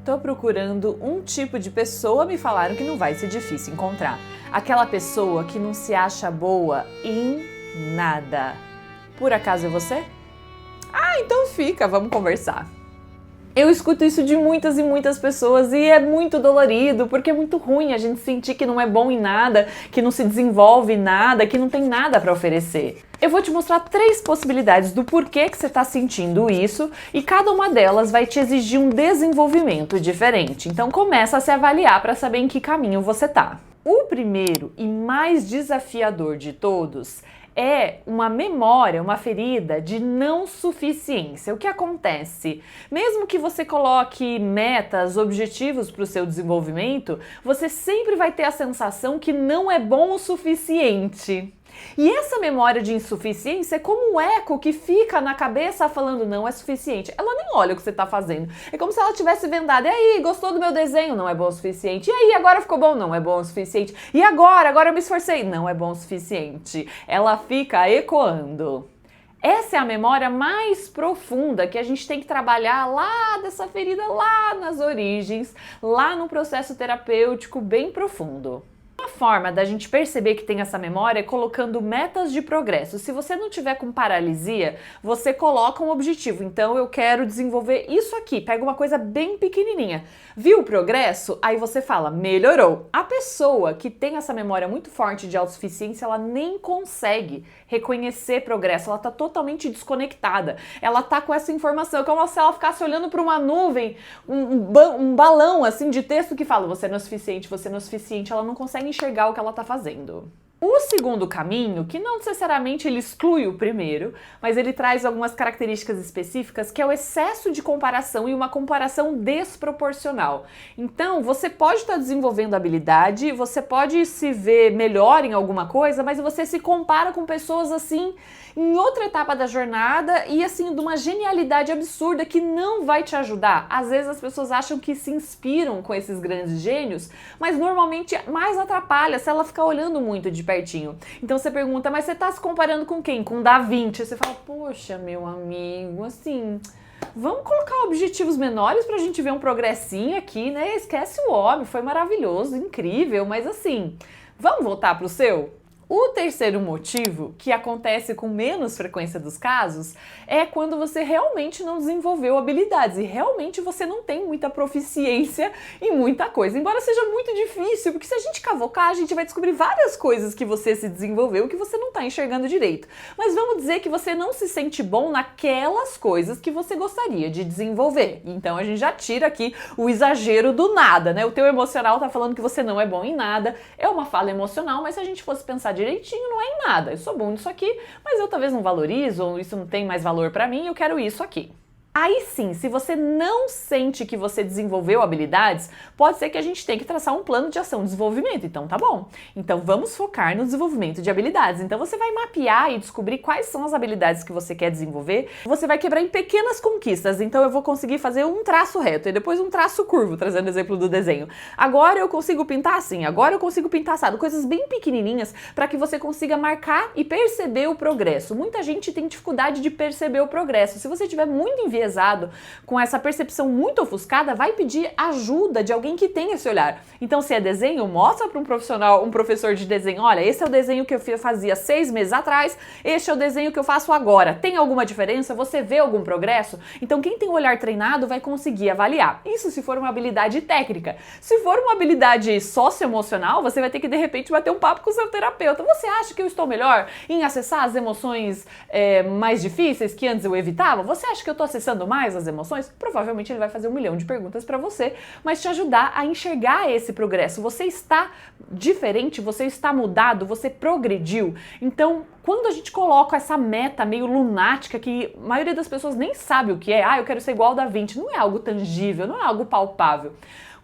Tô procurando um tipo de pessoa, me falaram que não vai ser difícil encontrar. Aquela pessoa que não se acha boa em nada. Por acaso é você? Ah, então fica, vamos conversar. Eu escuto isso de muitas e muitas pessoas e é muito dolorido, porque é muito ruim a gente sentir que não é bom em nada, que não se desenvolve em nada, que não tem nada para oferecer. Eu vou te mostrar 3 possibilidades do porquê que você está sentindo isso e cada uma delas vai te exigir um desenvolvimento diferente. Então começa a se avaliar para saber em que caminho você tá. O primeiro e mais desafiador de todos é uma memória, uma ferida de não suficiência. O que acontece? Mesmo que você coloque metas, objetivos para o seu desenvolvimento, você sempre vai ter a sensação que não é bom o suficiente. E essa memória de insuficiência é como um eco que fica na cabeça falando não é suficiente. Ela nem olha o que você está fazendo. É como se ela tivesse vendado. E aí, gostou do meu desenho? Não é bom o suficiente. E aí, agora ficou bom? Não é bom o suficiente. E agora? Agora eu me esforcei. Não é bom o suficiente. Ela fica ecoando. Essa é a memória mais profunda que a gente tem que trabalhar lá dessa ferida, lá nas origens, lá no processo terapêutico bem profundo. Uma forma da gente perceber que tem essa memória é colocando metas de progresso. Se você não tiver com paralisia, você coloca um objetivo. Então eu quero desenvolver isso aqui. Pega uma coisa bem pequenininha. Viu o progresso? Aí você fala, melhorou. A pessoa que tem essa memória muito forte de autossuficiência, ela nem consegue reconhecer progresso. Ela tá totalmente desconectada. Ela tá com essa informação, como se ela ficasse olhando para uma nuvem, um balão assim de texto que fala, você não é suficiente, você não é suficiente. Ela não consegue enxergar o que ela está fazendo. O segundo caminho, que não necessariamente ele exclui o primeiro, mas ele traz algumas características específicas, que é o excesso de comparação e uma comparação desproporcional. Então, você pode estar desenvolvendo habilidade, você pode se ver melhor em alguma coisa, mas você se compara com pessoas assim, em outra etapa da jornada e assim, de uma genialidade absurda que não vai te ajudar. Às vezes as pessoas acham que se inspiram com esses grandes gênios, mas normalmente mais atrapalha se ela ficar olhando muito de pertinho. Então você pergunta, mas você está se comparando com quem? Com Da Vinci? Você fala, poxa, meu amigo, assim, vamos colocar objetivos menores pra gente ver um progressinho aqui, né? Esquece o homem, foi maravilhoso, incrível, mas assim, vamos voltar pro seu? O terceiro motivo, que acontece com menos frequência dos casos, é quando você realmente não desenvolveu habilidades e realmente você não tem muita proficiência em muita coisa. Embora seja muito difícil, porque se a gente cavocar, a gente vai descobrir várias coisas que você se desenvolveu que você não está enxergando direito. Mas vamos dizer que você não se sente bom naquelas coisas que você gostaria de desenvolver. Então a gente já tira aqui o exagero do nada, né? O teu emocional tá falando que você não é bom em nada, é uma fala emocional, mas se a gente fosse pensar direitinho, não é em nada. Eu sou bom nisso aqui, mas eu talvez não valorizo, ou isso não tem mais valor pra mim, eu quero isso aqui. Aí sim, se você não sente que você desenvolveu habilidades, pode ser que a gente tenha que traçar um plano de ação de desenvolvimento. Então tá bom. Então vamos focar no desenvolvimento de habilidades. Então você vai mapear e descobrir quais são as habilidades que você quer desenvolver. Você vai quebrar em pequenas conquistas. Então eu vou conseguir fazer um traço reto e depois um traço curvo, trazendo o exemplo do desenho. Agora eu consigo pintar assim, agora eu consigo pintar assado. Coisas bem pequenininhas para que você consiga marcar e perceber o progresso. Muita gente tem dificuldade de perceber o progresso. Se você tiver muito enviesado com essa percepção muito ofuscada, vai pedir ajuda de alguém que tem esse olhar. Então, se é desenho, mostra para um profissional, um professor de desenho, olha, esse é o desenho que eu fazia 6 meses atrás, este é o desenho que eu faço agora. Tem alguma diferença? Você vê algum progresso? Então, quem tem o olhar treinado vai conseguir avaliar. Isso se for uma habilidade técnica. Se for uma habilidade socioemocional, você vai ter que, de repente, bater um papo com o seu terapeuta. Você acha que eu estou melhor em acessar as emoções mais difíceis que antes eu evitava? Você acha que eu estou acessando mais as emoções? Provavelmente ele vai fazer 1 milhão de perguntas para você, mas te ajudar a enxergar esse progresso. Você está diferente, você está mudado, você progrediu. Então, quando a gente coloca essa meta meio lunática, que a maioria das pessoas nem sabe o que é, eu quero ser igual ao Da Vinci, não é algo tangível, não é algo palpável.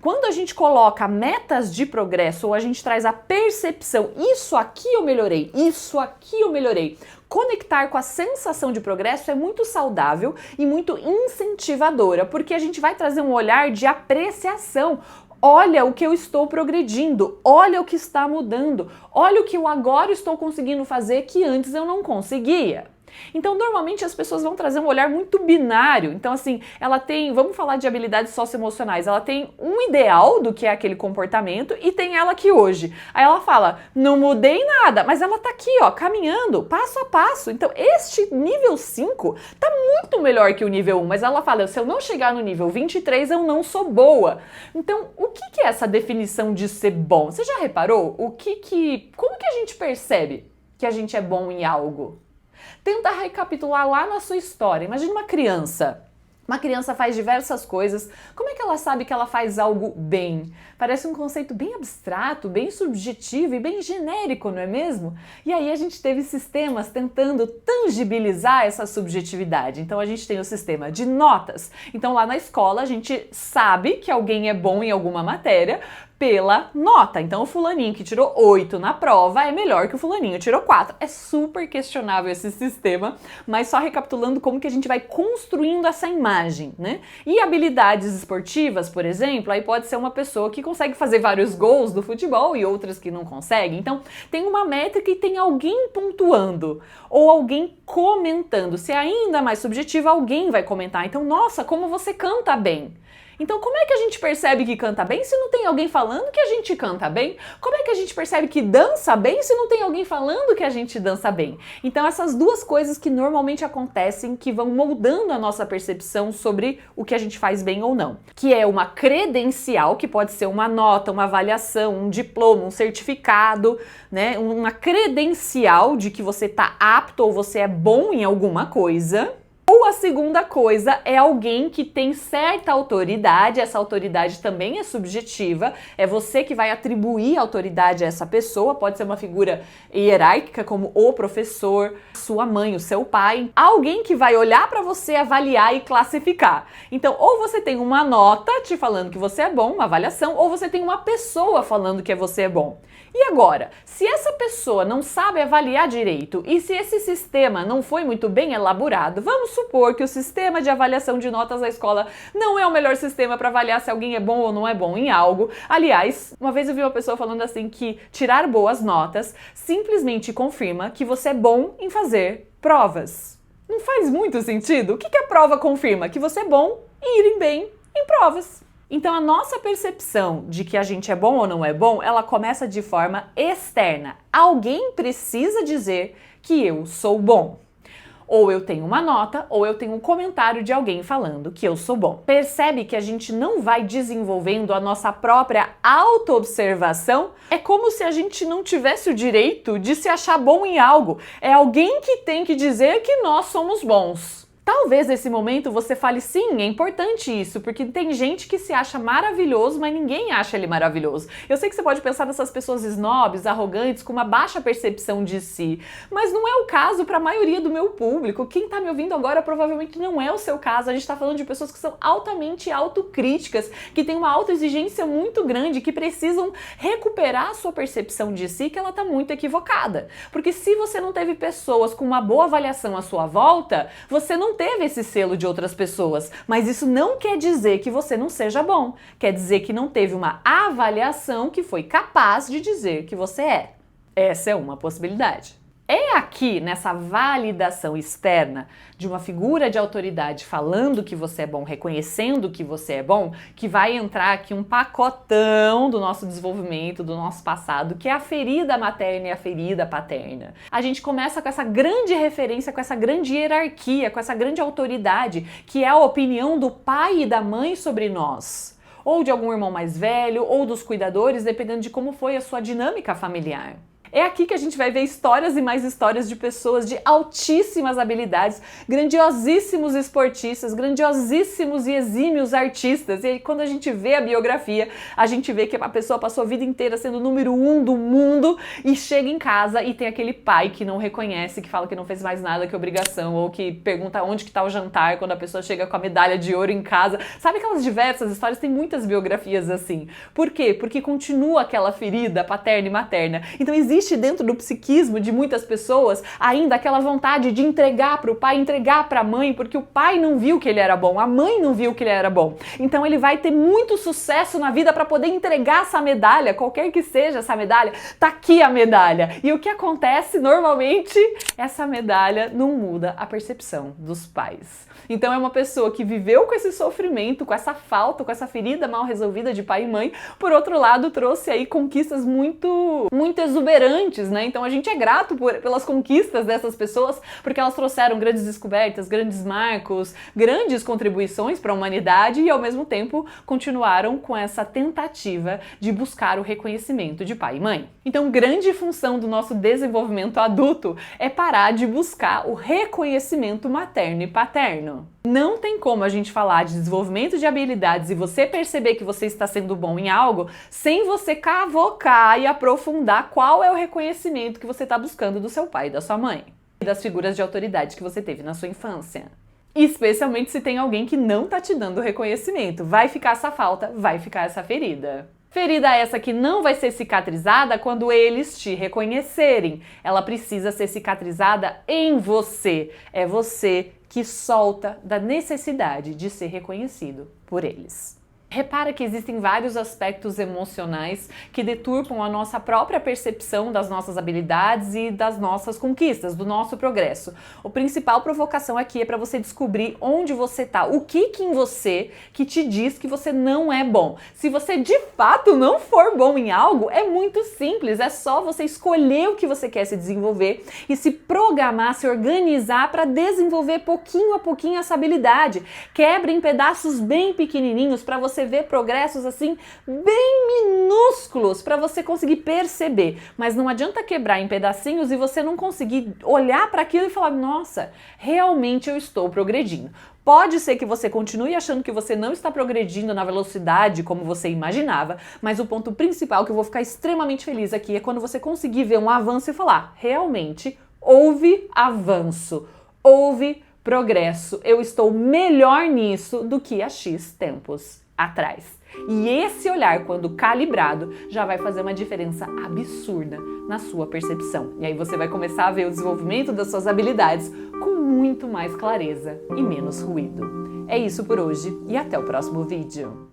Quando a gente coloca metas de progresso ou a gente traz a percepção, isso aqui eu melhorei, isso aqui eu melhorei, conectar com a sensação de progresso é muito saudável e muito incentivadora, porque a gente vai trazer um olhar de apreciação. Olha o que eu estou progredindo, olha o que está mudando, olha o que eu agora estou conseguindo fazer que antes eu não conseguia. Então, normalmente as pessoas vão trazer um olhar muito binário. Então, assim, ela tem, vamos falar de habilidades socioemocionais, ela tem um ideal do que é aquele comportamento e tem ela aqui hoje. Aí ela fala, não mudei nada, mas ela tá aqui, ó, caminhando, passo a passo. Então, este nível 5 tá muito melhor que o nível 1, mas ela fala, se eu não chegar no nível 23, eu não sou boa. Então, o que é essa definição de ser bom? Você já reparou? Como que a gente percebe que a gente é bom em algo? Tenta recapitular lá na sua história. Imagina uma criança. Uma criança faz diversas coisas. Como é que ela sabe que ela faz algo bem? Parece um conceito bem abstrato, bem subjetivo e bem genérico, não é mesmo? E aí a gente teve sistemas tentando tangibilizar essa subjetividade. Então a gente tem o sistema de notas. Então lá na escola a gente sabe que alguém é bom em alguma matéria pela nota. Então o fulaninho que tirou 8 na prova é melhor que o fulaninho que tirou 4. É super questionável esse sistema, mas só recapitulando como que a gente vai construindo essa imagem, né? E habilidades esportivas, por exemplo, aí pode ser uma pessoa que consegue fazer vários gols do futebol e outras que não conseguem. Então tem uma métrica e tem alguém pontuando ou alguém comentando. Se é ainda mais subjetivo, alguém vai comentar. Então, nossa, como você canta bem. Então, como é que a gente percebe que canta bem se não tem alguém falando que a gente canta bem? Como é que a gente percebe que dança bem se não tem alguém falando que a gente dança bem? Então, essas duas coisas que normalmente acontecem, que vão moldando a nossa percepção sobre o que a gente faz bem ou não. Que é uma credencial, que pode ser uma nota, uma avaliação, um diploma, um certificado, né? Uma credencial de que você está apto ou você é bom em alguma coisa. Ou a segunda coisa é alguém que tem certa autoridade, essa autoridade também é subjetiva, é você que vai atribuir autoridade a essa pessoa, pode ser uma figura hierárquica como o professor, sua mãe, o seu pai, alguém que vai olhar para você, avaliar e classificar. Então, ou você tem uma nota te falando que você é bom, uma avaliação, ou você tem uma pessoa falando que você é bom. E agora, se essa pessoa não sabe avaliar direito e se esse sistema não foi muito bem elaborado, vamos supor que o sistema de avaliação de notas da escola não é o melhor sistema para avaliar se alguém é bom ou não é bom em algo. Aliás, uma vez eu vi uma pessoa falando assim que tirar boas notas simplesmente confirma que você é bom em fazer provas. Não faz muito sentido? O que a prova confirma? Que você é bom em ir bem em provas. Então a nossa percepção de que a gente é bom ou não é bom, ela começa de forma externa. Alguém precisa dizer que eu sou bom. Ou eu tenho uma nota, ou eu tenho um comentário de alguém falando que eu sou bom. Percebe que a gente não vai desenvolvendo a nossa própria autoobservação? É como se a gente não tivesse o direito de se achar bom em algo. É alguém que tem que dizer que nós somos bons. Talvez nesse momento você fale, sim, é importante isso, porque tem gente que se acha maravilhoso, mas ninguém acha ele maravilhoso. Eu sei que você pode pensar nessas pessoas snobs, arrogantes, com uma baixa percepção de si, mas não é o caso para a maioria do meu público. Quem está me ouvindo agora provavelmente não é o seu caso. A gente está falando de pessoas que são altamente autocríticas, que têm uma autoexigência muito grande, que precisam recuperar a sua percepção de si, que ela está muito equivocada. Porque se você não teve pessoas com uma boa avaliação à sua volta, você não teve esse selo de outras pessoas, mas isso não quer dizer que você não seja bom, quer dizer que não teve uma avaliação que foi capaz de dizer que você é. Essa é uma possibilidade. É aqui, nessa validação externa de uma figura de autoridade falando que você é bom, reconhecendo que você é bom, que vai entrar aqui um pacotão do nosso desenvolvimento, do nosso passado, que é a ferida materna e a ferida paterna. A gente começa com essa grande referência, com essa grande hierarquia, com essa grande autoridade, que é a opinião do pai e da mãe sobre nós. Ou de algum irmão mais velho, ou dos cuidadores, dependendo de como foi a sua dinâmica familiar. É aqui que a gente vai ver histórias e mais histórias de pessoas de altíssimas habilidades, grandiosíssimos esportistas, grandiosíssimos e exímios artistas. E aí, quando a gente vê a biografia, a gente vê que a pessoa passou a vida inteira sendo o número 1 do mundo e chega em casa e tem aquele pai que não reconhece, que fala que não fez mais nada que obrigação, ou que pergunta onde que tá o jantar quando a pessoa chega com a medalha de ouro em casa. Sabe aquelas diversas histórias? Tem muitas biografias assim. Por quê? Porque continua aquela ferida paterna e materna. Então existe existe dentro do psiquismo de muitas pessoas ainda aquela vontade de entregar para o pai, entregar para a mãe, porque o pai não viu que ele era bom, a mãe não viu que ele era bom. Então ele vai ter muito sucesso na vida para poder entregar essa medalha, qualquer que seja essa medalha, tá aqui a medalha. E o que acontece normalmente? Essa medalha não muda a percepção dos pais. Então é uma pessoa que viveu com esse sofrimento, com essa falta, com essa ferida mal resolvida de pai e mãe, por outro lado trouxe aí conquistas muito exuberantes, né? Então a gente é grato pelas conquistas dessas pessoas, porque elas trouxeram grandes descobertas, grandes marcos, grandes contribuições para a humanidade e ao mesmo tempo continuaram com essa tentativa de buscar o reconhecimento de pai e mãe. Então grande função do nosso desenvolvimento adulto é parar de buscar o reconhecimento materno e paterno. Não tem como a gente falar de desenvolvimento de habilidades e você perceber que você está sendo bom em algo sem você cavocar e aprofundar qual é o reconhecimento que você está buscando do seu pai e da sua mãe e das figuras de autoridade que você teve na sua infância. Especialmente se tem alguém que não está te dando reconhecimento. Vai ficar essa falta, vai ficar essa ferida. Ferida essa que não vai ser cicatrizada quando eles te reconhecerem. Ela precisa ser cicatrizada em você. É você que solta da necessidade de ser reconhecido por eles. Repara que existem vários aspectos emocionais que deturpam a nossa própria percepção das nossas habilidades e das nossas conquistas, do nosso progresso. A principal provocação aqui é para você descobrir onde você está, o que em você que te diz que você não é bom. Se você de fato não for bom em algo, é muito simples, é só você escolher o que você quer se desenvolver e se programar, se organizar para desenvolver pouquinho a pouquinho essa habilidade. Quebra em pedaços bem pequenininhos para você ver progressos assim bem minúsculos para você conseguir perceber, mas não adianta quebrar em pedacinhos e você não conseguir olhar para aquilo e falar, nossa, realmente eu estou progredindo. Pode ser que você continue achando que você não está progredindo na velocidade como você imaginava, mas o ponto principal que eu vou ficar extremamente feliz aqui é quando você conseguir ver um avanço e falar, realmente houve avanço, houve progresso, eu estou melhor nisso do que há X tempos atrás. E esse olhar, quando calibrado, já vai fazer uma diferença absurda na sua percepção. E aí você vai começar a ver o desenvolvimento das suas habilidades com muito mais clareza e menos ruído. É isso por hoje e até o próximo vídeo.